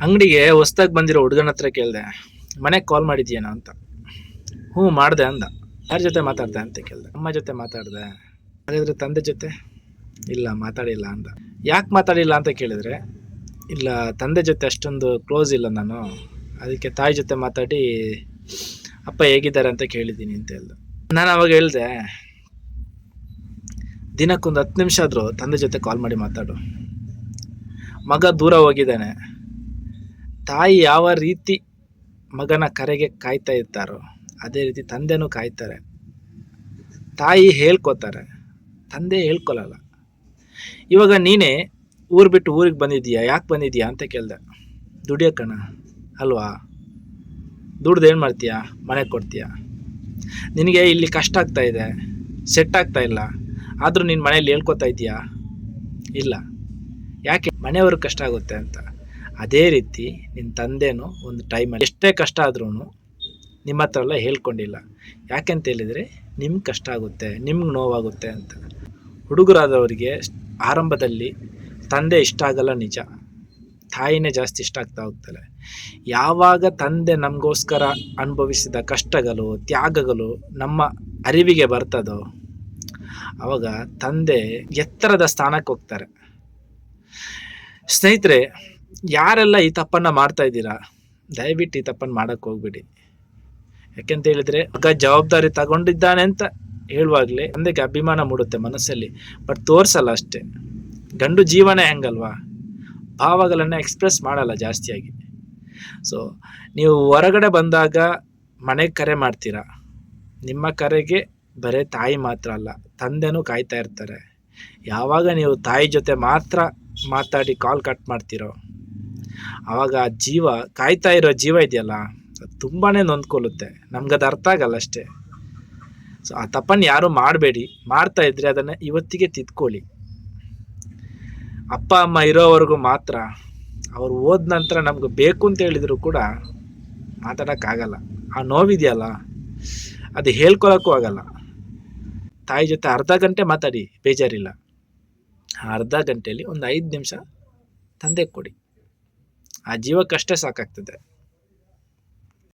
ಅಂಗಡಿಗೆ ಹೊಸ್ದಾಗಿ ಬಂದಿರೋ ಹುಡುಗನ ಹತ್ರ ಕೇಳಿದೆ, ಮನೆಗೆ ಕಾಲ್ ಮಾಡಿದ್ಯೇನೋ ಅಂತ. ಹ್ಞೂ ಮಾಡಿದೆ ಅಂದ. ಯಾರ ಜೊತೆ ಮಾತಾಡ್ದೆ ಅಂತ ಕೇಳಿದೆ. ಅಮ್ಮ ಜೊತೆ ಮಾತಾಡಿದೆ. ಹಾಗಾದರೆ ತಂದೆ ಜೊತೆ? ಇಲ್ಲ, ಮಾತಾಡಿಲ್ಲ ಅಂದ. ಯಾಕೆ ಮಾತಾಡಿಲ್ಲ ಅಂತ ಕೇಳಿದರೆ, ಇಲ್ಲ ತಂದೆ ಜೊತೆ ಅಷ್ಟೊಂದು ಕ್ಲೋಸ್ ಇಲ್ಲ ನಾನು, ಅದಕ್ಕೆ ತಾಯಿ ಜೊತೆ ಮಾತಾಡಿ ಅಪ್ಪ ಹೇಗಿದ್ದಾರೆ ಅಂತ ಕೇಳಿದ್ದೀನಿ ಅಂತ ಹೇಳ್ದೆ. ನಾನು ಅವಾಗ ಹೇಳಿದೆ, ದಿನಕ್ಕೊಂದು 10 ನಿಮಿಷ ಆದರೂ ತಂದೆ ಜೊತೆ ಕಾಲ್ ಮಾಡಿ ಮಾತಾಡು. ಮಗ ದೂರ ಹೋಗಿದ್ದಾನೆ, ತಾಯಿ ಯಾವ ರೀತಿ ಮಗನ ಕರೆಗೆ ಕಾಯ್ತಾ ಇರ್ತಾರೋ ಅದೇ ರೀತಿ ತಂದೆನೂ ಕಾಯ್ತಾರೆ. ತಾಯಿ ಹೇಳ್ಕೊತಾರೆ, ತಂದೆ ಹೇಳ್ಕೊಳಲ್ಲ. ಇವಾಗ ನೀನೇ ಊರು ಬಿಟ್ಟು ಊರಿಗೆ ಬಂದಿದ್ದೀಯಾ, ಯಾಕೆ ಬಂದಿದ್ದೀಯಾ ಅಂತ ಕೇಳಿದೆ. ದುಡಿಯೋಕಣ ಅಲ್ವಾ, ದುಡ್ದು ಏನು ಮಾಡ್ತೀಯಾ, ಮನೆಗೆ ಕೊಡ್ತೀಯಾ. ನಿನಗೆ ಇಲ್ಲಿ ಕಷ್ಟ ಆಗ್ತಾ ಇದೆ, ಸೆಟ್ ಆಗ್ತಾ ಇಲ್ಲ, ಆದರೂ ನೀನು ಮನೇಲಿ ಹೇಳ್ಕೊತಾ ಇದೆಯಾ? ಇಲ್ಲ. ಯಾಕೆ? ಮನೆಯವ್ರಿಗೆ ಕಷ್ಟ ಆಗುತ್ತೆ ಅಂತ. ಅದೇ ರೀತಿ ನಿನ್ನ ತಂದೆನೂ ಒಂದು ಟೈಮಲ್ಲಿ ಎಷ್ಟೇ ಕಷ್ಟ ಆದ್ರೂ ನಿಮ್ಮ ಹತ್ರ ಎಲ್ಲ ಹೇಳ್ಕೊಂಡಿಲ್ಲ. ಯಾಕೆಂತ ಹೇಳಿದರೆ ನಿಮ್ಗೆ ಕಷ್ಟ ಆಗುತ್ತೆ, ನಿಮ್ಗೆ ನೋವಾಗುತ್ತೆ ಅಂತ. ಹುಡುಗರಾದವರಿಗೆ ಆರಂಭದಲ್ಲಿ ತಂದೆ ಇಷ್ಟ ಆಗಲ್ಲ ನಿಜ, ತಾಯಿನೇ ಜಾಸ್ತಿ ಇಷ್ಟ ಆಗ್ತಾ ಹೋಗ್ತಾರೆ. ಯಾವಾಗ ತಂದೆ ನಮಗೋಸ್ಕರ ಅನುಭವಿಸಿದ ಕಷ್ಟಗಳು, ತ್ಯಾಗಗಳು ನಮ್ಮ ಅರಿವಿಗೆ ಬರ್ತದೋ ಆವಾಗ ತಂದೆ ಎತ್ತರದ ಸ್ಥಾನಕ್ಕೆ ಹೋಗ್ತಾರೆ. ಸ್ನೇಹಿತರೆ, ಯಾರೆಲ್ಲ ಈ ತಪ್ಪನ್ನು ಮಾಡ್ತಾ ಇದ್ದೀರಾ, ದಯವಿಟ್ಟು ಈ ತಪ್ಪನ್ನು ಮಾಡೋಕ್ಕೆ ಹೋಗ್ಬಿಡಿ. ಯಾಕೆಂತ ಹೇಳಿದರೆ ಮಗ ಜವಾಬ್ದಾರಿ ತಗೊಂಡಿದ್ದಾನೆ ಅಂತ ಹೇಳುವಾಗಲೇ ತಂದೆಗೆ ಅಭಿಮಾನ ಮೂಡುತ್ತೆ ಮನಸ್ಸಲ್ಲಿ, ಬಟ್ ತೋರಿಸಲ್ಲ ಅಷ್ಟೇ. ಗಂಡು ಜೀವನೇ ಹೆಂಗಲ್ವಾ, ಭಾವಗಳನ್ನು ಎಕ್ಸ್ಪ್ರೆಸ್ ಮಾಡಲ್ಲ ಜಾಸ್ತಿಯಾಗಿ. ಸೊ ನೀವು ಹೊರಗಡೆ ಬಂದಾಗ ಮನೆಗೆ ಕರೆ ಮಾಡ್ತೀರಾ, ನಿಮ್ಮ ಕರೆಗೆ ಬರೀ ತಾಯಿ ಮಾತ್ರ ಅಲ್ಲ, ತಂದೆನೂ ಕಾಯ್ತಾ ಇರ್ತಾರೆ. ಯಾವಾಗ ನೀವು ತಾಯಿ ಜೊತೆ ಮಾತ್ರ ಮಾತಾಡಿ ಕಾಲ್ ಕಟ್ ಮಾಡ್ತೀರೋ ಆವಾಗ ಆ ಜೀವ, ಕಾಯ್ತಾ ಇರೋ ಜೀವ ಇದೆಯಲ್ಲ, ಅದು ತುಂಬಾ ನೊಂದ್ಕೊಳ್ಳುತ್ತೆ. ನಮ್ಗದು ಅರ್ಥ ಆಗಲ್ಲ ಅಷ್ಟೇ. ಸೊ ಆ ತಪ್ಪನ್ನು ಯಾರೂ ಮಾಡಬೇಡಿ. ಮಾಡ್ತಾ ಇದ್ರೆ ಅದನ್ನು ಇವತ್ತಿಗೆ ತಿದ್ಕೊಳ್ಳಿ. ಅಪ್ಪ ಅಮ್ಮ ಇರೋವರೆಗೂ ಮಾತ್ರ, ಅವ್ರು ಹೋದ ನಂತರ ನಮ್ಗೆ ಬೇಕು ಅಂತ ಹೇಳಿದ್ರು ಕೂಡ ಮಾತಾಡೋಕ್ಕಾಗಲ್ಲ. ಆ ನೋವಿದೆಯಲ್ಲ, ಅದು ಹೇಳ್ಕೊಳಕ್ಕೂ ಆಗಲ್ಲ. ತಾಯಿ ಜೊತೆ ಅರ್ಧ ಗಂಟೆ ಮಾತಾಡಿ, ಬೇಜಾರಿಲ್ಲ. ಆ ಅರ್ಧ ಗಂಟೆಯಲ್ಲಿ ಒಂದು 5 ನಿಮಿಷ ತಂದೆಗೆ ಕೊಡಿ, ಆ ಜೀವಕ್ಕಷ್ಟೇ ಸಾಕಾಗ್ತದೆ.